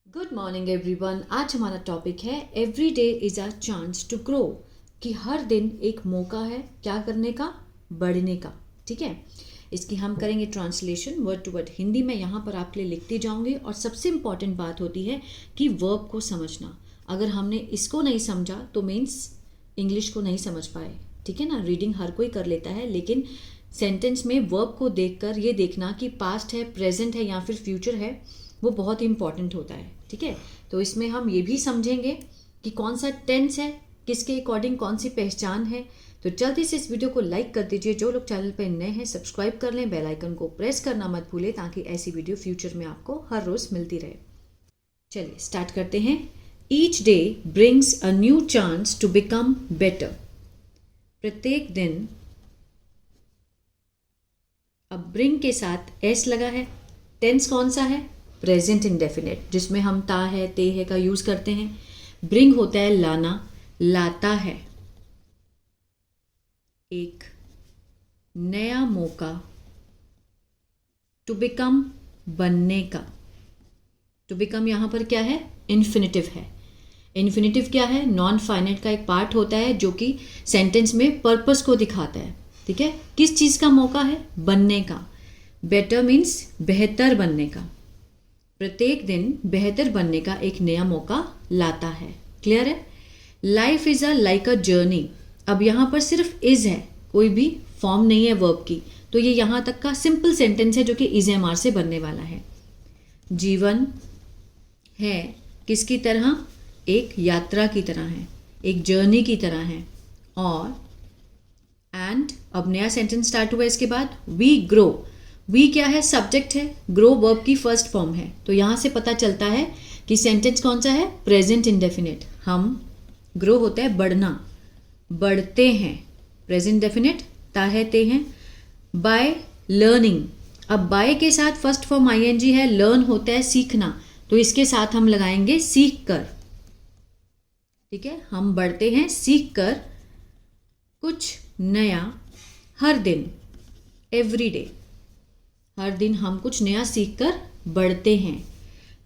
Good morning everyone. आज हमारा topic है every day is a chance to grow, कि हर दिन एक मौका है क्या करने का, बढ़ने का। ठीक है, इसकी हम करेंगे translation word to word Hindi में। यहाँ पर आपके लिए लिखती जाऊँगी। और सबसे इम्पॉर्टेंट बात होती है कि वर्ब को समझना। अगर हमने इसको नहीं समझा तो मीन्स इंग्लिश को नहीं समझ पाए। ठीक है ना, रीडिंग हर कोई कर लेता है, लेकिन सेंटेंस में वर्ब को देखकर ये देखना कि पास्ट है, प्रेजेंट है या फिर फ्यूचर है, वो बहुत ही इंपॉर्टेंट होता है। ठीक है, तो इसमें हम ये भी समझेंगे कि कौन सा टेंस है, किसके अकॉर्डिंग कौन सी पहचान है। तो जल्दी से इस वीडियो को लाइक कर दीजिए। जो लोग चैनल पर नए हैं सब्सक्राइब कर लें, बेल आइकन को प्रेस करना मत भूलें, ताकि ऐसी वीडियो फ्यूचर में आपको हर रोज़ मिलती रहे। चलिए स्टार्ट करते हैं। Each day brings a new chance to become better. प्रत्येक दिन, अब ब्रिंग के साथ एस लगा है। टेंस कौन सा है? प्रेजेंट इंडेफिनिट, जिसमें हम ता है, ते है का यूज करते हैं। ब्रिंग होता है लाना, लाता है एक नया मौका। टू बिकम, बनने का। टू बिकम यहां पर क्या है? इन्फिनिटिव है। इन्फिनिटिव क्या है? नॉन फाइनाइट का एक पार्ट होता है जो कि सेंटेंस में पर्पस को दिखाता है। ठीक है, किस चीज का मौका है? बनने का। बेटर मीन्स बेहतर बनने का। प्रत्येक दिन बेहतर बनने का एक नया मौका लाता है। क्लियर है? Life is a like a journey. अब यहां पर सिर्फ इज है, कोई भी फॉर्म नहीं है वर्ब की, तो ये यहां तक का सिंपल सेंटेंस है जो कि इज एम आर से बनने वाला है। जीवन है किसकी तरह? एक यात्रा की तरह है, एक जर्नी की तरह है। और एंड अब नया सेंटेंस स्टार्ट हुआ इसके बाद, वी ग्रो। वी क्या है? सब्जेक्ट है। ग्रो वर्ब की फर्स्ट फॉर्म है, तो यहां से पता चलता है कि सेंटेंस कौन सा है? Present indefinite. हम, ग्रो होता है बढ़ना, बढ़ते हैं। प्रेजेंट डेफिनेट ता है, ते हैं। बाय लर्निंग, अब बाय के साथ फर्स्ट फॉर्म आईएनजी है। लर्न होता है सीखना, तो इसके साथ हम लगाएंगे सीख कर। ठीक है, हम बढ़ते हैं सीख कर कुछ नया हर दिन। एवरी डे, हर दिन हम कुछ नया सीखकर बढ़ते हैं।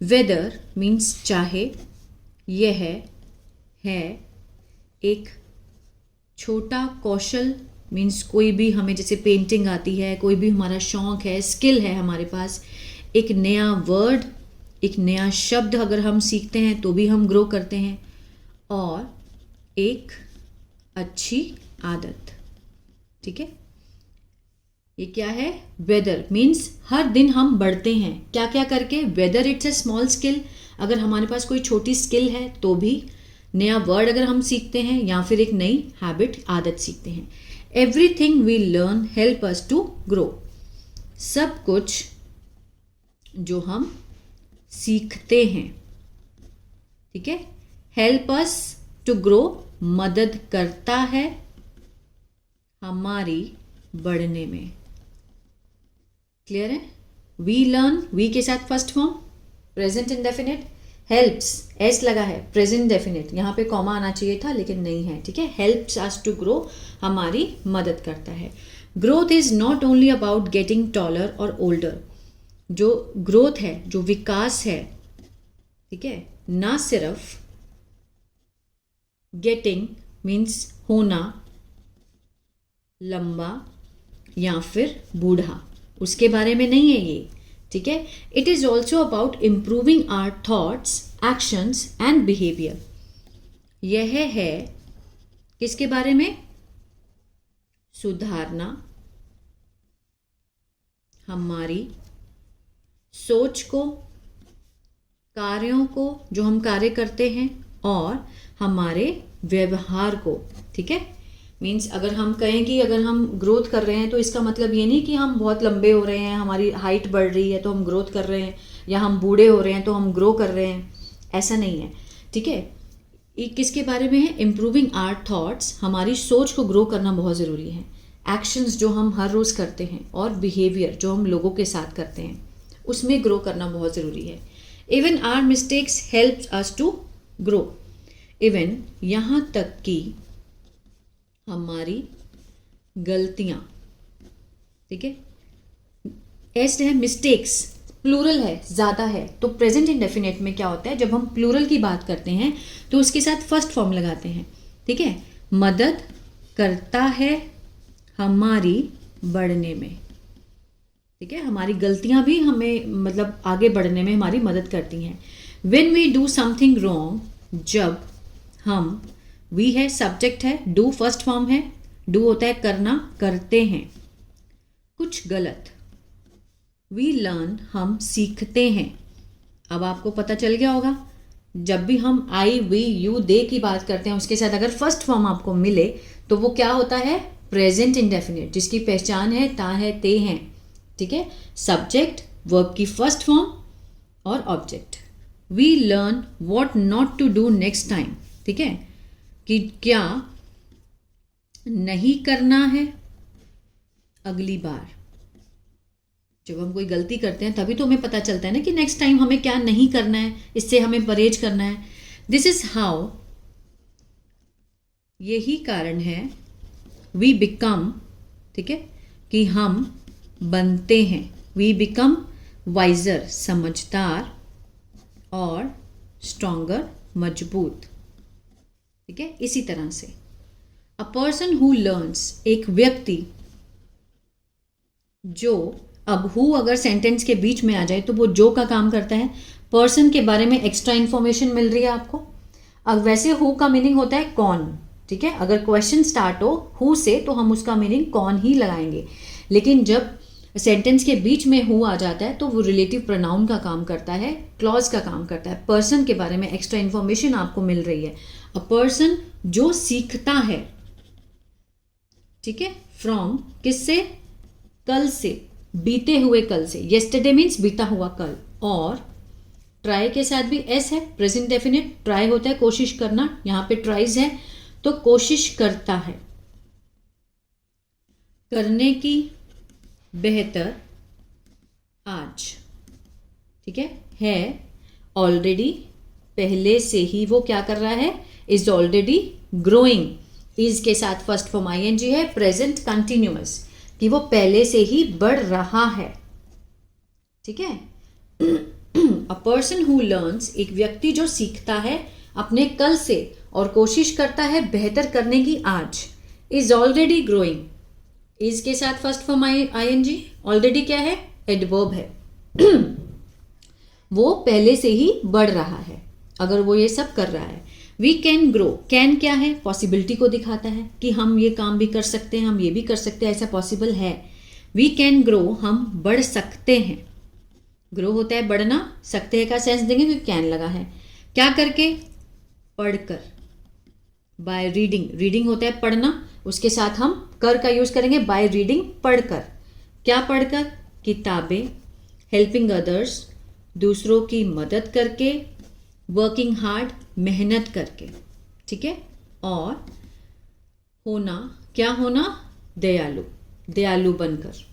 वेदर मीन्स चाहे, यह है एक छोटा कौशल। मीन्स कोई भी, हमें जैसे पेंटिंग आती है, कोई भी हमारा शौक है, स्किल है हमारे पास। एक नया वर्ड, एक नया शब्द अगर हम सीखते हैं तो भी हम ग्रो करते हैं। और एक अच्छी आदत। ठीक है, ये क्या है? वेदर मीन्स हर दिन हम बढ़ते हैं। क्या क्या करके? Whether it's a small skill, अगर हमारे पास कोई छोटी स्किल है तो भी, नया वर्ड अगर हम सीखते हैं, या फिर एक नई हैबिट, आदत सीखते हैं। Everything we learn help us to grow. सब कुछ जो हम सीखते हैं, ठीक है, हेल्प अस टू ग्रो, मदद करता है हमारी बढ़ने में। क्लियर है? वी लर्न, वी के साथ first form present indefinite. Helps, S लगा है, प्रेजेंट डेफिनिट। यहाँ पे कॉमा आना चाहिए था लेकिन नहीं है। ठीक है, हेल्प्स अस टू ग्रो, हमारी मदद करता है। Growth is not only about getting taller और ओल्डर। जो ग्रोथ है, जो विकास है, ठीक है, ना सिर्फ गेटिंग मीन्स होना, लंबा या फिर बूढ़ा, उसके बारे में नहीं है ये। ठीक है, it is also about improving our thoughts, actions and behaviour. यह है किसके बारे में? सुधारना हमारी सोच को, कार्यों को जो हम कार्य करते हैं, और हमारे व्यवहार को। ठीक है, मीन्स अगर हम कहें कि अगर हम ग्रोथ कर रहे हैं तो इसका मतलब ये नहीं कि हम बहुत लंबे हो रहे हैं, हमारी हाइट बढ़ रही है तो हम ग्रोथ कर रहे हैं, या हम बूढ़े हो रहे हैं तो हम ग्रो कर रहे हैं, ऐसा नहीं है। ठीक है, ये किसके बारे में है? इम्प्रूविंग आवर थॉट्स, हमारी सोच को ग्रो करना बहुत ज़रूरी है। एक्शंस जो हम हर रोज़ करते हैं, और बिहेवियर जो हम लोगों के साथ करते हैं, उसमें ग्रो करना बहुत ज़रूरी है। Even our mistakes help us to grow. Even यहाँ तक कि हमारी गलतियां, ठीक है, एस है मिस्टेक्स, प्लूरल है, ज़्यादा है, तो प्रेजेंट इंडेफिनिट में क्या होता है, जब हम प्लूरल की बात करते हैं तो उसके साथ फर्स्ट फॉर्म लगाते हैं, ठीक है। मदद करता है हमारी बढ़ने में, ठीक है, हमारी गलतियां भी हमें मतलब आगे बढ़ने में हमारी मदद करती हैं। When we do something wrong, जब हम, वी है सब्जेक्ट है, डू फर्स्ट फॉर्म है, डू होता है करना, करते हैं कुछ गलत, वी लर्न हम सीखते हैं। अब आपको पता चल गया होगा, जब भी हम आई वी यू दे की बात करते हैं उसके साथ अगर फर्स्ट फॉर्म आपको मिले तो वो क्या होता है, प्रेजेंट इंडेफिनिट, जिसकी पहचान है ता है ते हैं, ठीक है। सब्जेक्ट, वर्ब की फर्स्ट फॉर्म और object. We learn what not to do next time, ठीक है, कि क्या नहीं करना है अगली बार। जब हम कोई गलती करते हैं तभी तो हमें पता चलता है ना कि नेक्स्ट टाइम हमें क्या नहीं करना है, इससे हमें परहेज करना है। दिस इज हाउ, यही कारण है, वी बिकम, ठीक है, कि हम बनते हैं, वी बिकम वाइजर, समझदार, और स्ट्रॉन्गर, मजबूत, ठीक है। इसी तरह से अ पर्सन हु लर्न्स, एक व्यक्ति जो, अब हु अगर सेंटेंस के बीच में आ जाए तो वो जो का काम करता है, पर्सन के बारे में एक्स्ट्रा इंफॉर्मेशन मिल रही है आपको। अब वैसे हु का मीनिंग होता है कौन, ठीक है, अगर क्वेश्चन स्टार्ट हो हु से तो हम उसका मीनिंग कौन ही लगाएंगे, लेकिन जब सेंटेंस के बीच में हु आ जाता है तो वो रिलेटिव प्रोनाउन का काम करता है, क्लॉज का काम करता है। पर्सन के बारे में एक्स्ट्रा इंफॉर्मेशन आपको मिल रही है। अ पर्सन जो सीखता है, ठीक है, फ्रॉम, किससे, कल से, बीते हुए कल से, येस्टरडे मीन्स बीता हुआ कल, और ट्राई के साथ भी एस है, प्रेजेंट डेफिनेट, ट्राई होता है कोशिश करना, यहां पे ट्राइज है तो कोशिश करता है, करने की, बेहतर, आज, ठीक है ऑलरेडी, पहले से ही वो क्या कर रहा है, इज ऑलरेडी ग्रोइंग, इज के साथ फर्स्ट फॉर्म आईएनजी है, प्रेजेंट कंटिन्यूअस, कि वो पहले से ही बढ़ रहा है, ठीक है। अ पर्सन हु लर्न्स, एक व्यक्ति जो सीखता है अपने कल से और कोशिश करता है बेहतर करने की आज, इज ऑलरेडी ग्रोइंग, इज के साथ फर्स्ट फॉर्म आईएनजी, ऑलरेडी क्या है, एडवर्ब है, वो पहले से ही बढ़ रहा है अगर वो ये सब कर रहा है। वी कैन ग्रो, कैन क्या है, पॉसिबिलिटी को दिखाता है कि हम ये काम भी कर सकते हैं, हम ये भी कर सकते हैं, ऐसा पॉसिबल है। वी कैन ग्रो, हम बढ़ सकते हैं, ग्रो होता है बढ़ना, सकते हैं का सेंस देंगे क्योंकि कैन लगा है, क्या करके, पढ़कर, बाय रीडिंग, रीडिंग होता है पढ़ना, उसके साथ हम कर का यूज करेंगे, बाय रीडिंग, पढ़कर, क्या पढ़कर, किताबें, हेल्पिंग अदर्स, दूसरों की मदद करके, वर्किंग हार्ड, मेहनत करके, ठीक है, और होना, क्या होना, दयालु, दयालु बनकर।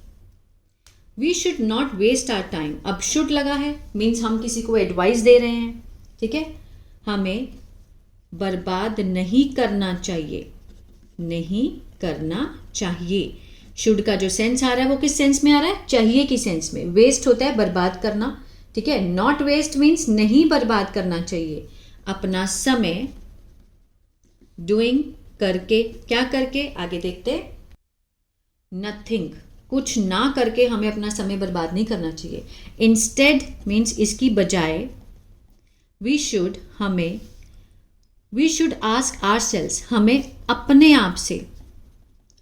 We should not waste our time, अब शुड लगा है मीन्स हम किसी को एडवाइस दे रहे हैं, ठीक है, हमें बर्बाद नहीं करना चाहिए, नहीं करना चाहिए। शुड का जो सेंस आ रहा है वो किस सेंस में आ रहा है, चाहिए की सेंस में। वेस्ट होता है बर्बाद करना, ठीक है, नॉट वेस्ट मीन्स नहीं बर्बाद करना चाहिए अपना समय, डूइंग, करके, क्या करके, आगे देखते, नथिंग, कुछ ना करके हमें अपना समय बर्बाद नहीं करना चाहिए। इंस्टेड मीन्स इसकी बजाय, वी शुड, हमें, वी शुड आस्क आवरसेल्व्स, हमें अपने आप से,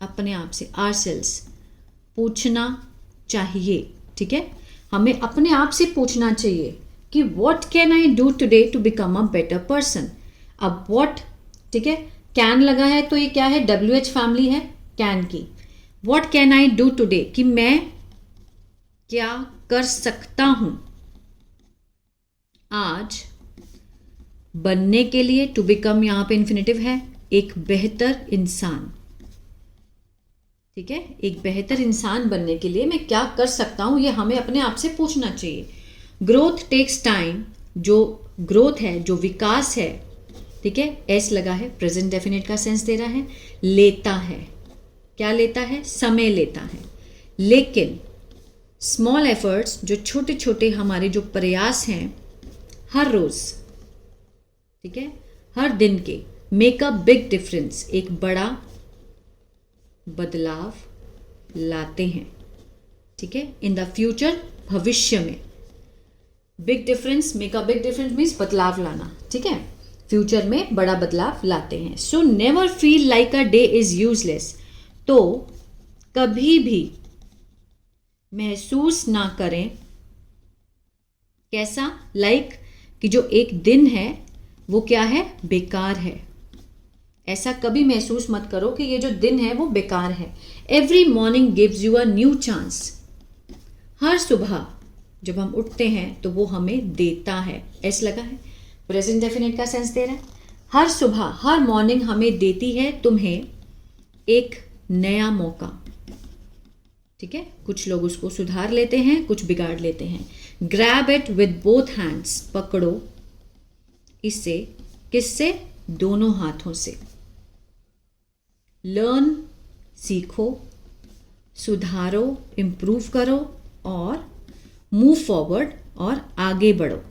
अपने आप से, आवरसेल्व्स, पूछना चाहिए, ठीक है, हमें अपने आप से पूछना चाहिए कि what can I do today to become a better person. अब व्हाट, ठीक है, कैन लगा है तो ये क्या है, WH फैमिली है कैन की। What can I do today, कि मैं क्या कर सकता हूं आज बनने के लिए, टू बिकम यहां पे इन्फिनेटिव है, एक बेहतर इंसान, ठीक है, एक बेहतर इंसान बनने के लिए मैं क्या कर सकता हूं, ये हमें अपने आप से पूछना चाहिए। ग्रोथ टेक्स टाइम, जो ग्रोथ है, जो विकास है, ठीक है, एस लगा है, प्रेजेंट डेफिनेट का सेंस दे रहा है, लेता है, क्या लेता है, समय लेता है, लेकिन स्मॉल एफर्ट्स, जो छोटे छोटे हमारे जो प्रयास हैं हर रोज, ठीक है, हर दिन के, मेक अ बिग डिफरेंस, एक बड़ा बदलाव लाते हैं, ठीक है, इन द फ्यूचर, भविष्य में। Big difference, make a big difference means बदलाव लाना, ठीक है, फ्यूचर में बड़ा बदलाव लाते हैं। So never feel like a day is useless, तो कभी भी महसूस ना करें, कैसा, लाइक कि जो एक दिन है वो क्या है, बेकार है। ऐसा कभी महसूस मत करो कि ये जो दिन है वो बेकार है। Every morning gives you a new chance, हर सुबह जब हम उठते हैं तो वो हमें देता है, ऐसा लगा है, प्रेजेंट डेफिनेट का सेंस दे रहा है। हर सुबह, हर मॉर्निंग हमें देती है तुम्हें एक नया मौका, ठीक है। कुछ लोग उसको सुधार लेते हैं, कुछ बिगाड़ लेते हैं। Grab it with both hands, पकड़ो इसे, किससे, दोनों हाथों से। लर्न, सीखो, सुधारो, इम्प्रूव करो, और मूव फॉरवर्ड, और आगे बढ़ो,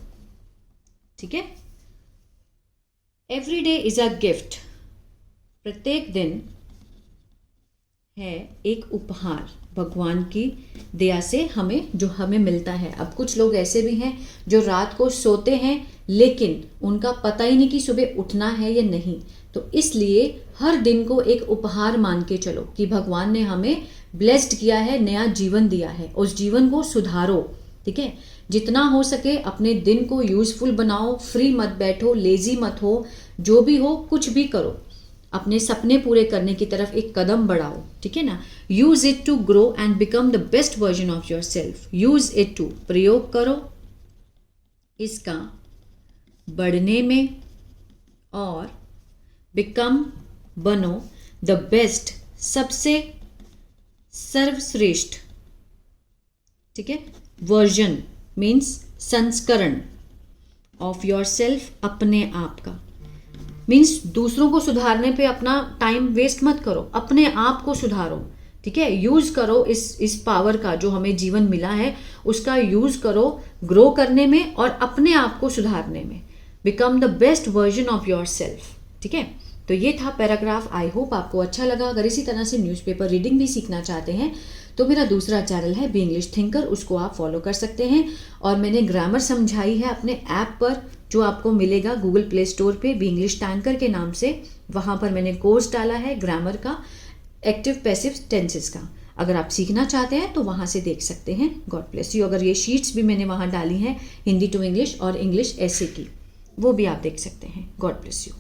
ठीक है। Every day is a gift, प्रत्येक दिन है एक उपहार भगवान की दया से हमें, जो हमें मिलता है। अब कुछ लोग ऐसे भी हैं जो रात को सोते हैं लेकिन उनका पता ही नहीं कि सुबह उठना है या नहीं, तो इसलिए हर दिन को एक उपहार मान के चलो कि भगवान ने हमें ब्लेस्ड किया है, नया जीवन दिया है, उस जीवन को सुधारो, ठीक है। जितना हो सके अपने दिन को यूजफुल बनाओ, फ्री मत बैठो, लेजी मत हो, जो भी हो कुछ भी करो, अपने सपने पूरे करने की तरफ एक कदम बढ़ाओ, ठीक है ना। Use it to grow and become the best version of yourself. Use it to, प्रयोग करो इसका बढ़ने में, और बिकम, बनो, द बेस्ट, सबसे सर्वश्रेष्ठ, ठीक है, वर्जन मीन्स संस्करण, ऑफ योर सेल्फ, अपने आप का। मीन्स दूसरों को सुधारने पे अपना टाइम वेस्ट मत करो, अपने आप को सुधारो, ठीक है। यूज करो इस पावर का, जो हमें जीवन मिला है उसका यूज करो ग्रो करने में और अपने आप को सुधारने में। Become the best version of your self, ठीक है। तो ये था पैराग्राफ। आई होप आपको अच्छा लगा। अगर इसी तरह से न्यूज़पेपर रीडिंग भी सीखना चाहते हैं तो मेरा दूसरा चैनल है बी इंग्लिश थिंकर, उसको आप फॉलो कर सकते हैं। और मैंने ग्रामर समझाई है अपने ऐप पर, जो आपको मिलेगा गूगल प्ले स्टोर पे, बी इंग्लिश टैंकर के नाम से। वहाँ पर मैंने कोर्स डाला है ग्रामर का, एक्टिव पैसिव टेंसेस का। अगर आप सीखना चाहते हैं तो वहाँ से देख सकते हैं। God bless you. अगर ये शीट्स भी मैंने वहाँ डाली हैं हिंदी टू इंग्लिश और इंग्लिश ऐसे की, वो भी आप देख सकते हैं। God bless you.